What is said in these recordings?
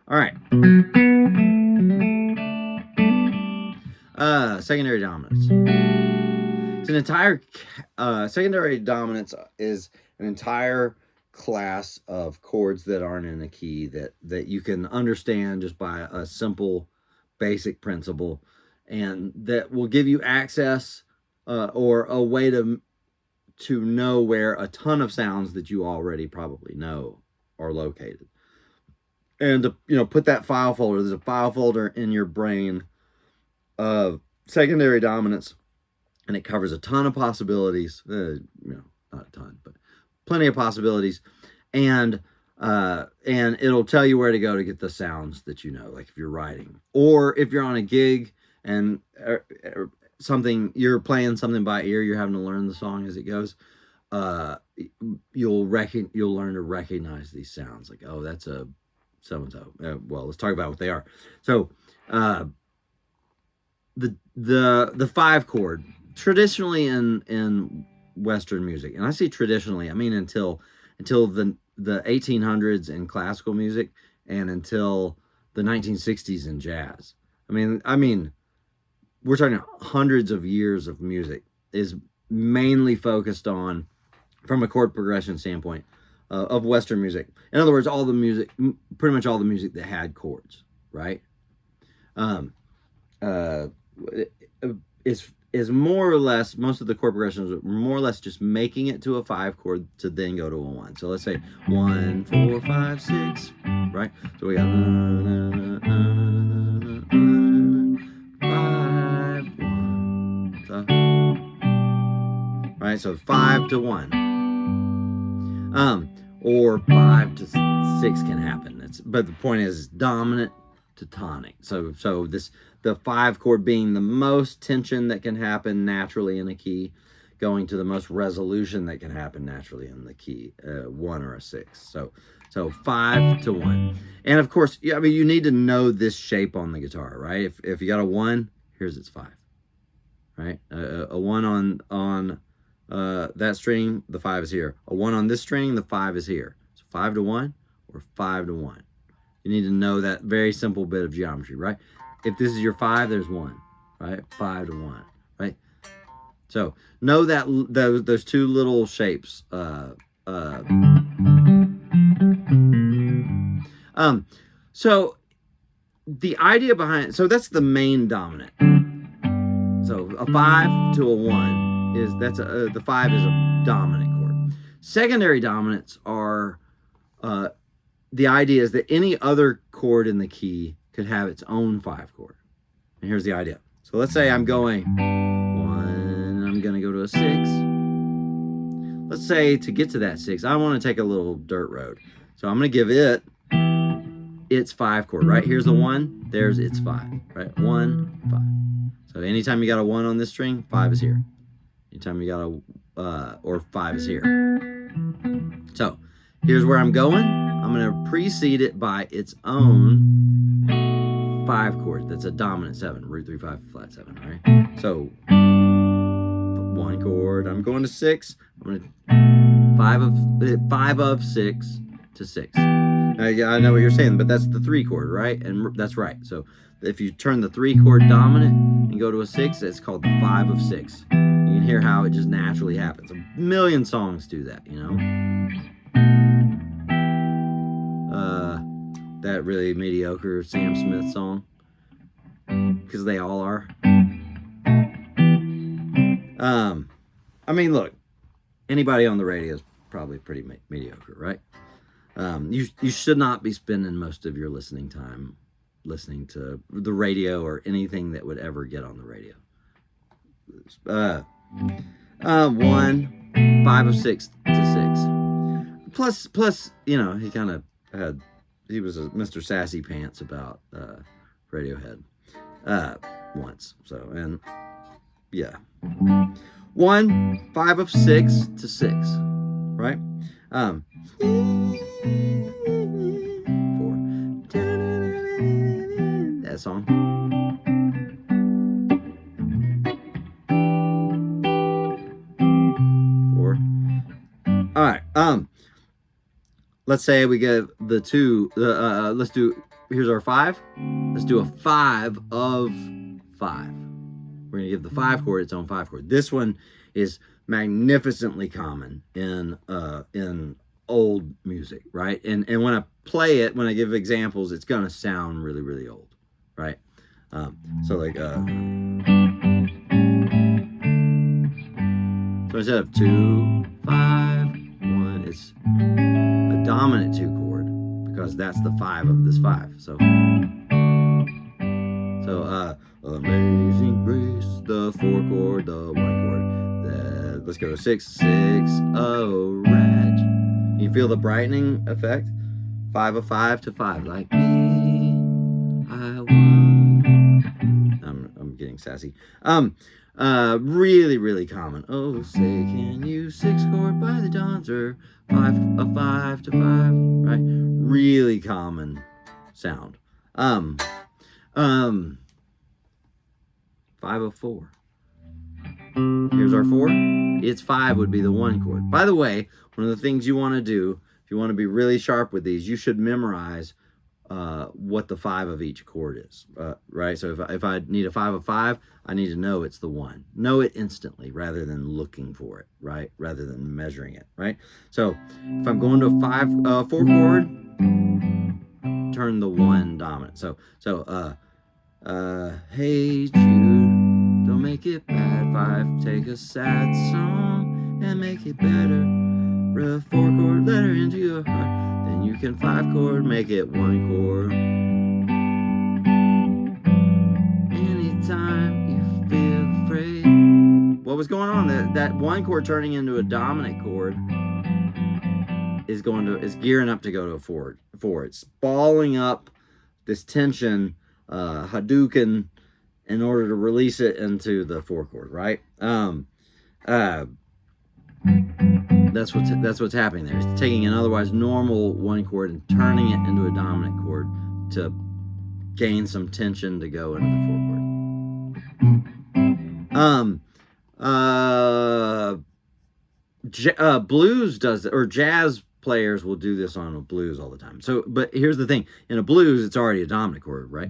All right. Secondary dominance. It's an entire secondary dominance is an entire class of chords that aren't in a key that you can understand just by a simple basic principle, and that will give you access or a way to know where a ton of sounds that you already probably know are located. And to put that file folder, there's a file folder in your brain of secondary dominance, and it covers a ton of possibilities. Not a ton, but plenty of possibilities, and it'll tell you where to go to get the sounds that you know, like if you're writing or if you're on a gig and something, you're playing something by ear, you're having to learn the song as it goes. You'll learn to recognize these sounds, like, oh, that's a so and so. Well, let's talk about what they are. So, the 5 chord traditionally in Western music, and I say traditionally, I mean until the 1800s in classical music and until the 1960s in jazz. I mean, we're talking hundreds of years of music is mainly focused on, from a chord progression standpoint, of Western music. In other words, all the music, pretty much all the music that had chords, right? Is more or less, most of the chord progressions are more or less just making it to a 5 chord to then go to a 1. So let's say 1, 4, 5, 6, right? So we got 5, 1. So, right, so 5 to 1. Or 5 to 6 can happen. But the point is dominant to tonic. So the 5 chord being the most tension that can happen naturally in a key, going to the most resolution that can happen naturally in the key, 1 or a 6. So 5 to 1. And of course, I mean, you need to know this shape on the guitar, right? If you got a 1, here's its 5, right? A 1 on that string, the 5 is here. A 1 on this string, the 5 is here. So 5 to 1 or 5 to 1. You need to know that very simple bit of geometry, right? If this is your 5, there's 1, right? 5 to 1, right? So know that those two little shapes. So the idea behind, so that's the main dominant. So a 5 to a 1 is the 5 is a dominant chord. Secondary dominants are the idea is that any other chord in the key could have its own 5 chord. And here's the idea. So let's say I'm going 1, and I'm going to go to a 6. Let's say to get to that 6, I want to take a little dirt road. So I'm going to give it its 5 chord, right? Here's the 1, there's its 5, right? 1, 5. So anytime you got a 1 on this string, 5 is here. Anytime you got or 5 is here. So here's where I'm going. I'm going to precede it by its own 5 chord. That's a dominant 7, root 3, 5, flat 7, right? So 1 chord. I'm going to 6. I'm going to 5 of 6 to 6. Now, I know what you're saying, but that's the 3 chord, right? And that's right. So if you turn the 3 chord dominant and go to a 6, it's called the 5 of 6. You can hear how it just naturally happens. A million songs do that, you know? That really mediocre Sam Smith song, because they all are. I mean, look, anybody on the radio is probably pretty mediocre, right? You should not be spending most of your listening time listening to the radio or anything that would ever get on the radio. 1, 5 of 6 to 6. Plus, you know, he was a Mr. Sassy Pants about Radiohead once. So, and yeah. 1, 5 of 6 to 6, right? 4. That song. 4. All right. let's say we get the 2, here's our 5. Let's do a 5 of 5. We're going to give the 5 chord its own 5 chord. This one is magnificently common in old music, right? And when I play it, when I give examples, it's going to sound really, really old, right? So like, so instead of 2, 5, 1, it's a dominant 2 chord because that's the 5 of this 5. So Amazing Grace, the 4 chord, the 1 chord. Let's go 6, 6, oh, Reg. You feel the brightening effect? 5 of 5 to 5, like me, I want. I'm getting sassy. Really, really common. Oh, say can you 6 chord by the Donzer, 5 of 5 to 5, right? Really common sound. 5 of 4. Here's our 4. Its 5 would be the 1 chord. By the way, one of the things you want to do, if you want to be really sharp with these, you should memorize what the 5 of each chord is, right? So if I need a 5 of 5, I need to know it's the 1. Know it instantly rather than looking for it, right? Rather than measuring it, right? So if I'm going to a 4 chord, turn the 1 dominant. So hey Jude, don't make it bad. 5, take a sad song and make it better. 4 chord letter into your heart. Then you can 5 chord, make it 1 chord. Anytime you feel afraid. What was going on? That 1 chord turning into a dominant chord is gearing up to go to a 4. It's balling up this tension, Hadouken, in order to release it into the 4 chord, right? That's what's happening there. It's taking an otherwise normal 1 chord and turning it into a dominant chord to gain some tension to go into the 4 chord. Blues does it, or jazz players will do this on a blues all the time. So, but here's the thing: in a blues, it's already a dominant chord, right?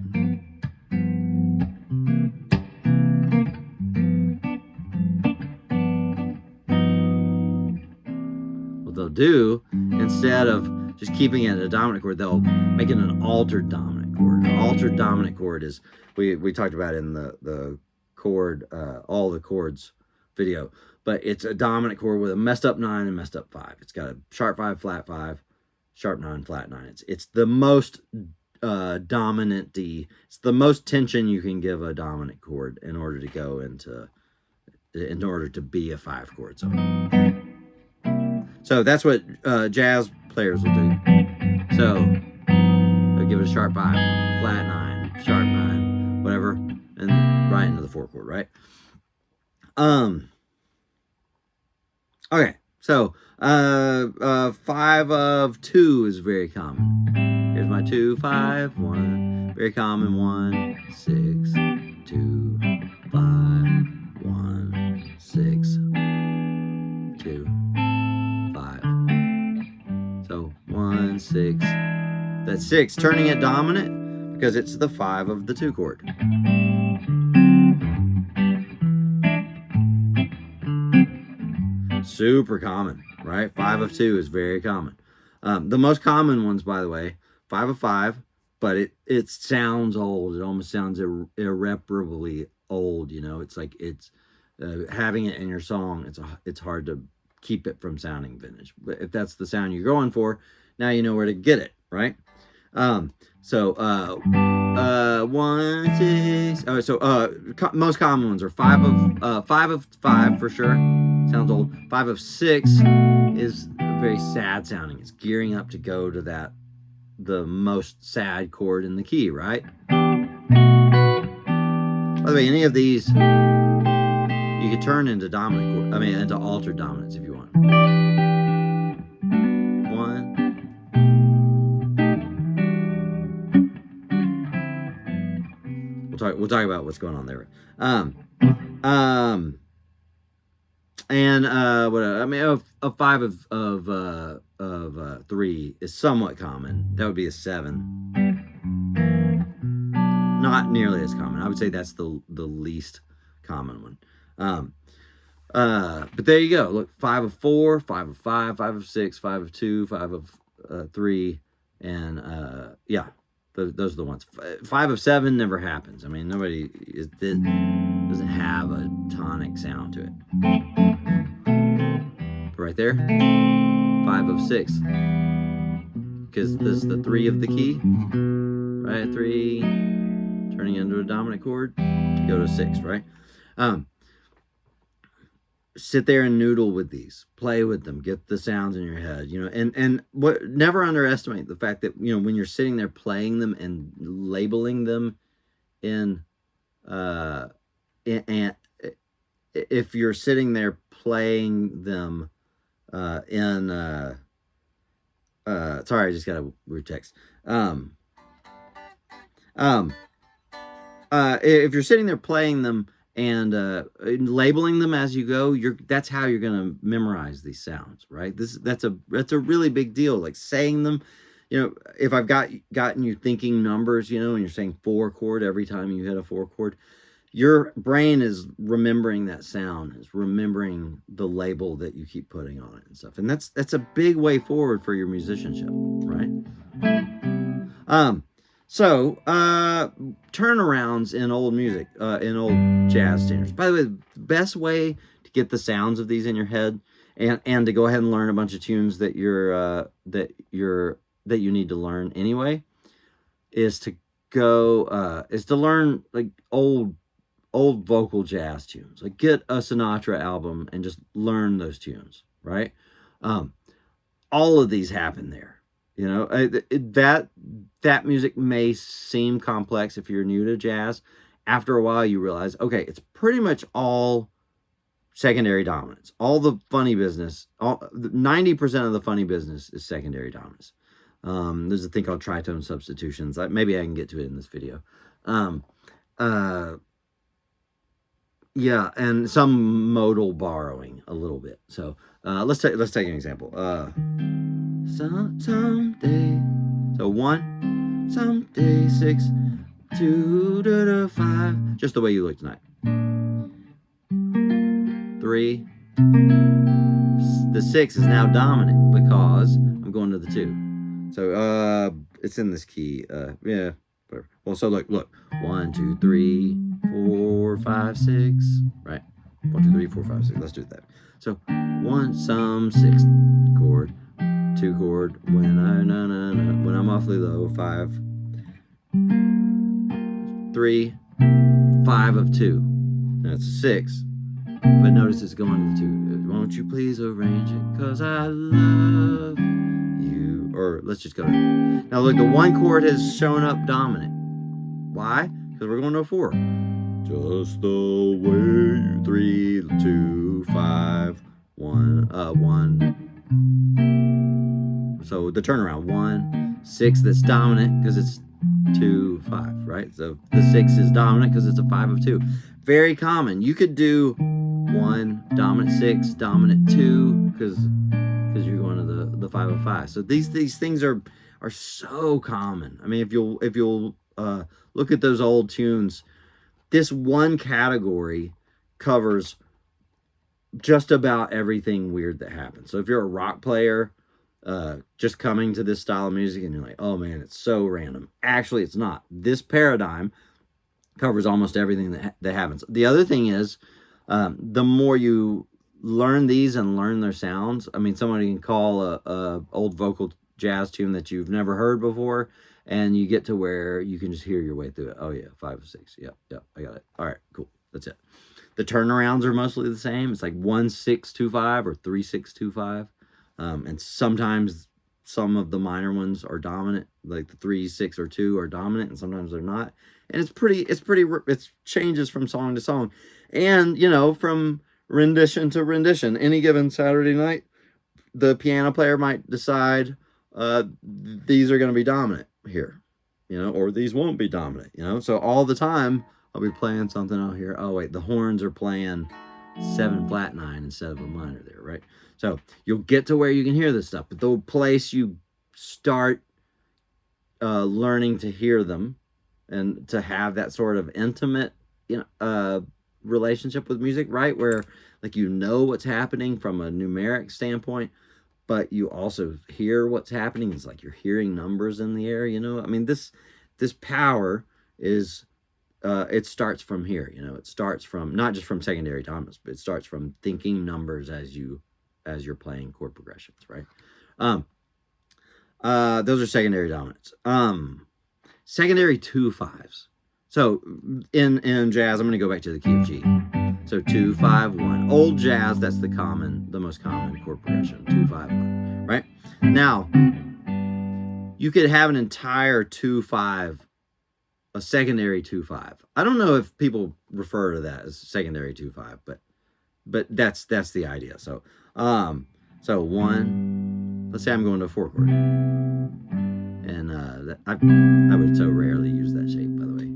What they'll do, instead of just keeping it a dominant chord, they'll make it an altered dominant chord. An altered dominant chord is we talked about in the chord, all the chords video, but it's a dominant chord with a messed up 9 and messed up 5. It's got a sharp 5, flat 5, sharp 9, flat 9. It's the most dominant D. It's the most tension you can give a dominant chord in order to go in order to be a 5 chord. So that's what jazz players will do. So they'll give it a sharp 5, flat 9, sharp 9, whatever, and right into the 4 chord, right? Okay, so 5 of 2 is very common. Here's my 2, 5, 1. Very common. 1, 6, 2, 5, 1, 6, 2, 5. So 1, 6. That's 6, turning it dominant because it's the 5 of the 2 chord. Super common, right? 5 of 2 is very common. The most common ones, by the way, 5 of 5, but it sounds old. It almost sounds irreparably old. You know, it's like it's having it in your song. It's hard to keep it from sounding vintage. But if that's the sound you're going for, now you know where to get it, right? 1, 6. Most common ones are 5 of 5 for sure. Sounds old. 5 of 6 is very sad sounding. It's gearing up to go to the most sad chord in the key, right? By the way, any of these you could turn into dominant chord. Into altered dominants if you want. 1. We'll talk about what's going on there. And what a 5 of 3 3 is somewhat common. That would be a 7. Not nearly as common. I would say that's the least common one. But there you go. Look, 5 of 4, 5 of 5, 5 of 6, 5 of 2, 5 of 3, and yeah, those are the ones. 5 of 7 never happens. I mean, nobody doesn't have a tonic sound to it. But right there, 5 of 6, because this is the 3 of the key, right? 3 turning into a dominant chord to go to 6, right? Sit there and noodle with these, play with them, get the sounds in your head, you know, and what, never underestimate the fact that, you know, when you're sitting there playing them and labeling them in, and if you're sitting there playing them sorry, I just got a weird text. If you're sitting there playing them and labeling them as you go, that's how you're going to memorize these sounds, right? That's a really big deal. Like saying them, you know, if I've gotten you thinking numbers, you know, and you're saying 4 chord every time you hit a 4 chord, your brain is remembering that sound, is remembering the label that you keep putting on it and stuff. And that's a big way forward for your musicianship, right? So, turnarounds in old music, in old jazz standards. By the way, the best way to get the sounds of these in your head and to go ahead and learn a bunch of tunes that you need to learn anyway is to learn like old vocal jazz tunes. Like get a Sinatra album and just learn those tunes, right? All of these happen there. You know, that music may seem complex if you're new to jazz. After a while, you realize, okay, it's pretty much all secondary dominance. All the funny business, 90% of the funny business is secondary dominance. There's a thing called tritone substitutions. Maybe I can get to it in this video. Yeah, and some modal borrowing a little bit. So let's take an example. Someday, so 1, someday 6, 2 to 5, just the way you look tonight. 3, the 6 is now dominant because I'm going to the 2. So it's in this key. Yeah, whatever. Well, so look, 1, 2, 3, 4, 5, 6, right? 1, 2, 3, 4, 5, 6. Let's do that. So 1, some 6 chord. 2 chord when I'm awfully low, 5, 3, 5 of 2. That's 6, but notice it's going to the 2. Won't you please arrange it? 'Cause I love you. Or let's just go. Now look, the 1 chord has shown up dominant. Why? Because we're going to a 4. Just the way 3, 2, 5, 1, 1. So the turnaround, 1, 6, that's dominant because it's 2, 5, right? So the 6 is dominant because it's a 5 of 2. Very common. You could do 1, dominant 6, dominant 2, because you're going to the 5 of 5. So these things are so common. I mean, if you'll look at those old tunes, this one category covers just about everything weird that happens. So if you're a rock player, just coming to this style of music and you're like, oh man, it's so random. Actually, it's not. This paradigm covers almost everything that happens. The other thing is, the more you learn these and learn their sounds, I mean, somebody can call a old vocal jazz tune that you've never heard before, and you get to where you can just hear your way through it. Oh yeah, 5 of 6. Yep, I got it. All right, cool. That's it. The turnarounds are mostly the same. It's like 1, 6, 2, 5 or 3, 6, 2, 5. And sometimes some of the minor ones are dominant, like the 3, 6, or 2 are dominant, and sometimes they're not. And it changes from song to song, and you know, from rendition to rendition. Any given Saturday night, the piano player might decide these are going to be dominant here, you know, or these won't be dominant, you know. So all the time I'll be playing something out here. Oh wait, the horns are playing 7 flat 9 instead of a minor there, right? So you'll get to where you can hear this stuff, but the place you start learning to hear them and to have that sort of intimate, relationship with music, right? Where like what's happening from a numeric standpoint, but you also hear what's happening. It's like you're hearing numbers in the air. I mean, this power is it starts from here. It starts from not just from secondary dominance, but it starts from thinking numbers as you're playing chord progressions, right? Those are secondary dominants. Secondary 2/5s. So in jazz, I'm going to go back to the key of G. So 2/5/1. Old jazz, that's the most common chord progression. 2/5/1. Right? Now, you could have an entire 2/5, a secondary 2/5. I don't know if people refer to that as secondary 2/5, but that's the idea. So one. Let's say I'm going to a 4 chord, and I would so rarely use that shape, by the way.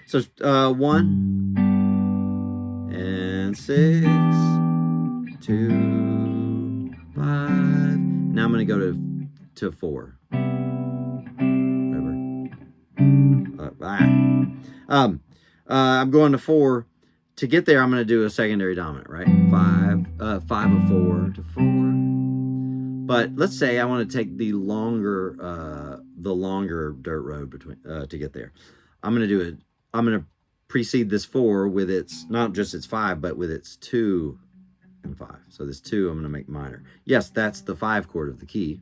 So 1 and 6, 2, 5. Now I'm going to go to 4. Whatever. I'm going to 4. To get there, I'm going to do a secondary dominant, right? 5 of 4 to 4. But let's say I want to take the longer dirt road between to get there. I'm going to do it. I'm going to precede this 4 with its not just its 5, but with its 2 and 5. So this 2 I'm going to make minor. Yes, that's the 5 chord of the key,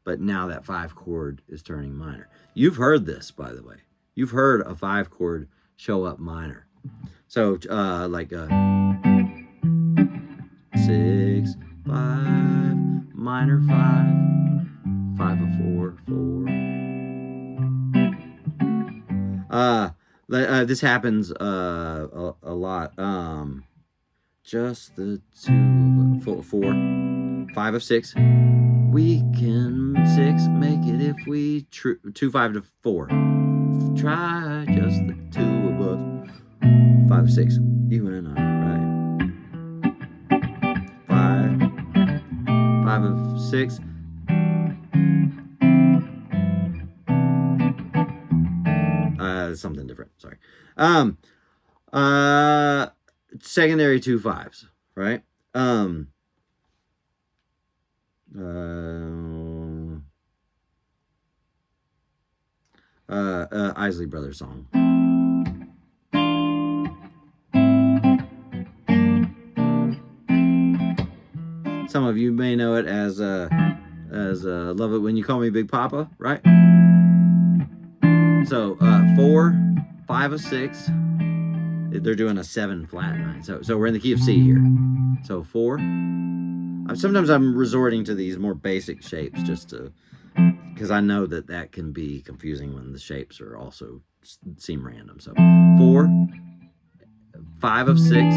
but now that 5 chord is turning minor. You've heard this, by the way. You've heard a 5 chord show up minor. So like 6, 5, minor 5, 5 of 4, 4. This happens a lot. Just the 2 of 4, 5 of 6. We can 6 make it if we 2, 5 to 4. Try just the 2 of us. 5 of 6. You and I, right? 5 of 6. Something different. Sorry. Secondary 2/5s, right? Isley Brothers song. Some of you may know it as Love It When You Call Me Big Papa, right? So 4, 5 of 6. They're doing a 7 flat 9. So we're in the key of C here. So 4. Sometimes I'm resorting to these more basic shapes just to, because I know that can be confusing when the shapes are also seem random. So 4, 5 of 6.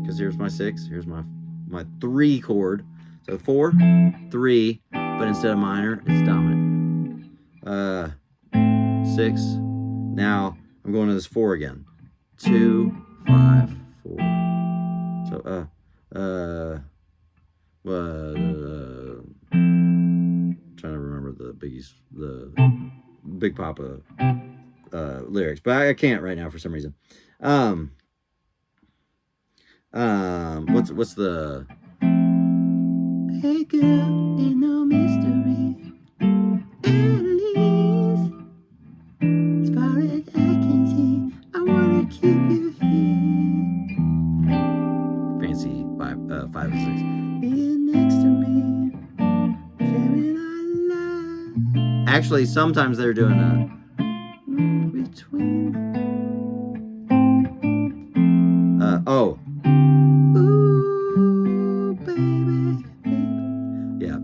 Because here's my 6. Here's my 3 chord. So 4, 3, but instead of minor, it's dominant. 6. Now I'm going to this 4 again. 2, 5, 4. So trying to remember the Big Papa lyrics, but I can't right now for some reason. What's the hey girl, ain't no mystery, at least as far as I can see, I wanna keep you here. Fancy 5 of 6. Being next to me, sharing our love. Actually, sometimes they're doing a between. Oh. Ooh, baby, baby. Yeah.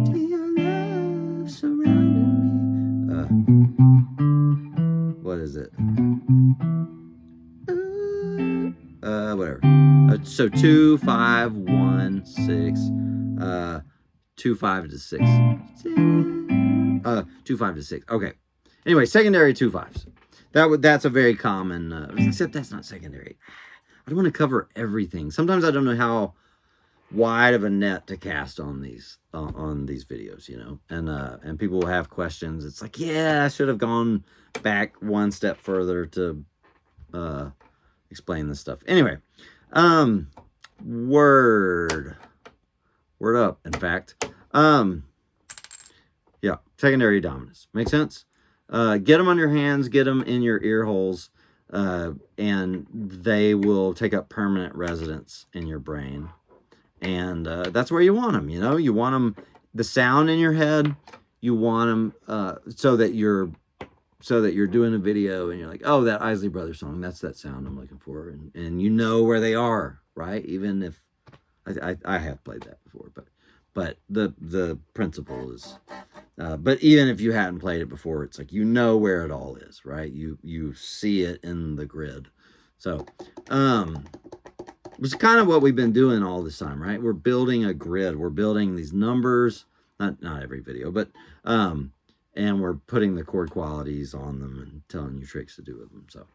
Your love surrounding me. What is it? Whatever. So 2, 5, 1, 6. 2, 5 to 6. 2, 5 to 6. Okay. Anyway, secondary 2/5s. That's a very common. Except that's not secondary. I don't want to cover everything. Sometimes I don't know how wide of a net to cast on these videos, you know, and people will have questions. It's like, yeah, I should have gone back one step further to explain this stuff. Anyway, word up. In fact, yeah, secondary dominance. Make sense? Get them on your hands, get them in your ear holes, and they will take up permanent residence in your brain. And that's where you want them, you know? You want them, the sound in your head, you want them so that you're doing a video and you're like, oh, that Isley Brothers song, that's that sound I'm looking for. And you know where they are, right? Even if, I have played that before, but the principle is, but even if you hadn't played it before, it's like, you know where it all is, right? You see it in the grid. So, which is kind of what we've been doing all this time, right? We're building a grid. We're building these numbers, not every video, but, and we're putting the chord qualities on them and telling you tricks to do with them. So,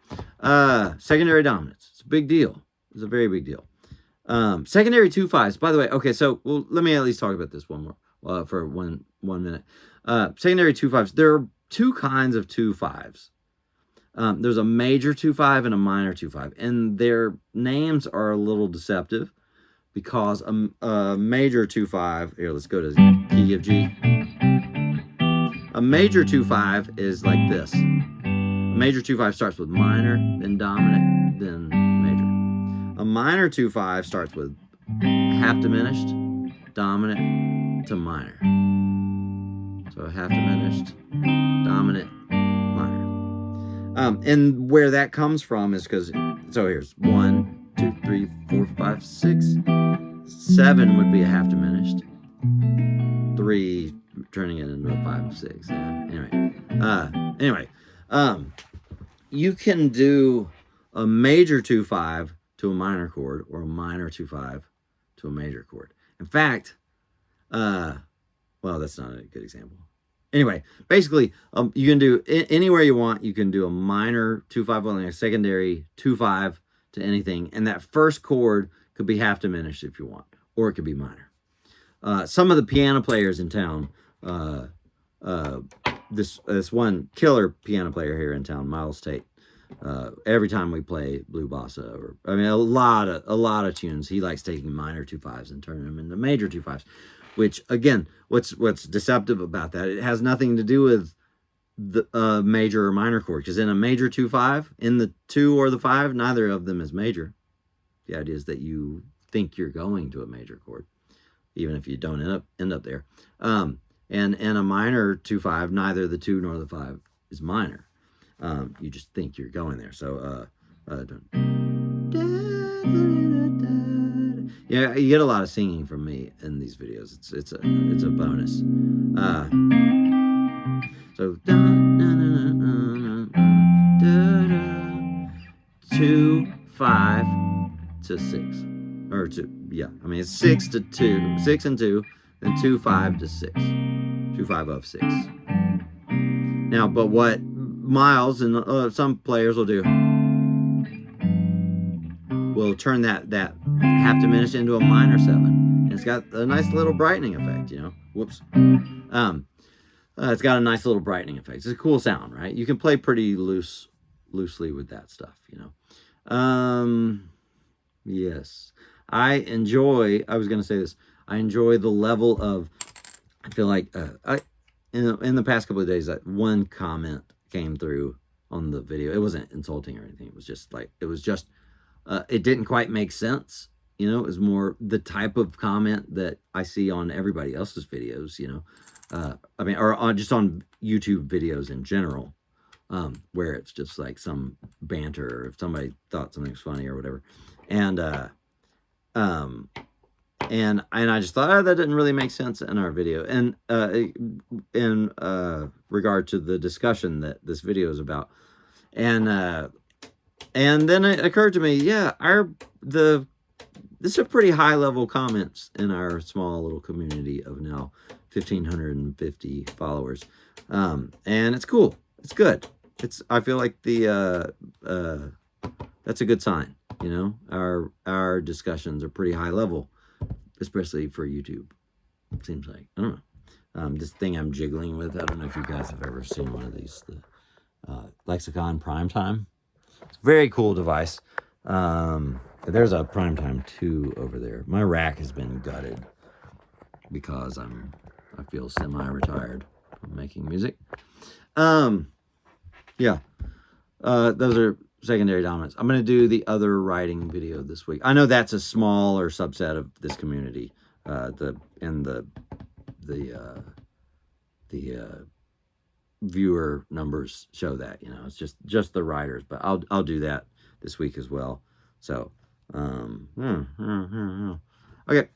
secondary dominance. It's a big deal. It's a very big deal. Secondary 2/5s, by the way. Okay, so let me at least talk about this one more for one minute. Secondary 2/5s. There are two kinds of 2/5s. There's a major 2/5 and a minor 2/5, and their names are a little deceptive because a major 2/5. Here, let's go to key of G. A major 2/5 is like this. A major 2/5 starts with minor, then dominant, then major. A minor 2/5 starts with half diminished, dominant to minor. So half diminished, dominant, minor. And where that comes from is because, so here's 1, 2, 3, 4, 5, 6, 7 would be a half diminished. 3 turning it into a 5, 6. Yeah. Anyway, you can do a major 2/5 to a minor chord or a minor 2/5 to a major chord. In fact, well, that's not a good example. Anyway, basically, you can do anywhere you want. You can do a minor 2/5 and a secondary 2/5 to anything, and that first chord could be half diminished if you want, or it could be minor. Some of the piano players in town, this one killer piano player here in town, Miles Tate. Every time we play Blue Bossa, or I mean a lot of tunes, he likes taking minor 2/5s and turning them into major 2/5s. Which again, what's deceptive about that? It has nothing to do with the major or minor chord, because in a major 2/5, in the 2 or the 5, neither of them is major. The idea is that you think you're going to a major chord, even if you don't end up there. And a minor 2/5, neither the 2 nor the 5 is minor. You just think you're going there. So yeah, you get a lot of singing from me in these videos. It's a bonus. So 2, 5 to 6, or 2. Yeah, I mean it's 6 to 2, 6 and 2, then 2, 5 to 6, 2, 5 of 6. Now, but what Miles and some players will do, will turn that half diminished into a minor 7. And it's got a nice little brightening effect, you know. Whoops. It's got a nice little brightening effect. It's a cool sound, right? You can play pretty loosely with that stuff, you know. Yes. I was going to say this. I enjoy the level of, I feel like, in the past couple of days, that one comment came through on the video. It wasn't insulting or anything. It was just, it didn't quite make sense. You know, it was more the type of comment that I see on everybody else's videos, you know. I mean, or just on YouTube videos in general, where it's just like some banter, or if somebody thought something was funny or whatever. And I just thought, that didn't really make sense in our video. And in regard to the discussion that this video is about. And then it occurred to me, yeah, this are pretty high level comments in our small little community of now 1,550 followers. And it's cool. It's good. I feel like that's a good sign, you know. Our discussions are pretty high level especially for YouTube. It seems like, I don't know. This thing I'm jiggling with, I don't know if you guys have ever seen one of these, the Lexicon Primetime. It's a very cool device. There's a Primetime 2 over there. My rack has been gutted because I feel semi-retired from making music. Yeah. Those are secondary dominants. I'm going to do the other writing video this week. I know that's a smaller subset of this community. The viewer numbers show that, you know, it's just the writers, but I'll do that this week as well. So, okay.